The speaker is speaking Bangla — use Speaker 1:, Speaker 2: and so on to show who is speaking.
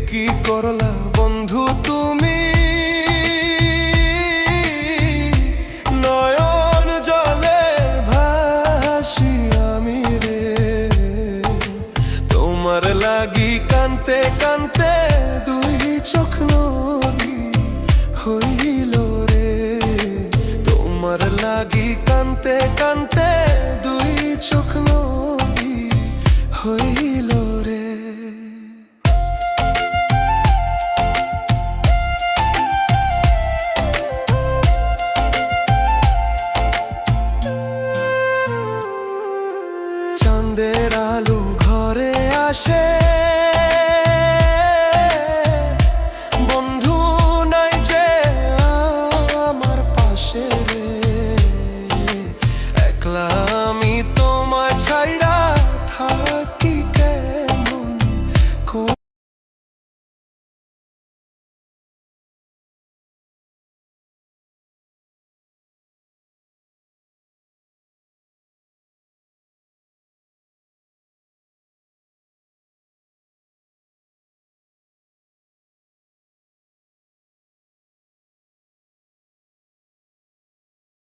Speaker 1: কি করলা বন্ধু তুমি, নয়ন জলে ভাসি আমি রে। তোমার লাগি কানতে কানতে দুই চোখ নদী হইল রে। তোমার লাগি কানতে কানতে দুই চোখ নদী হইল।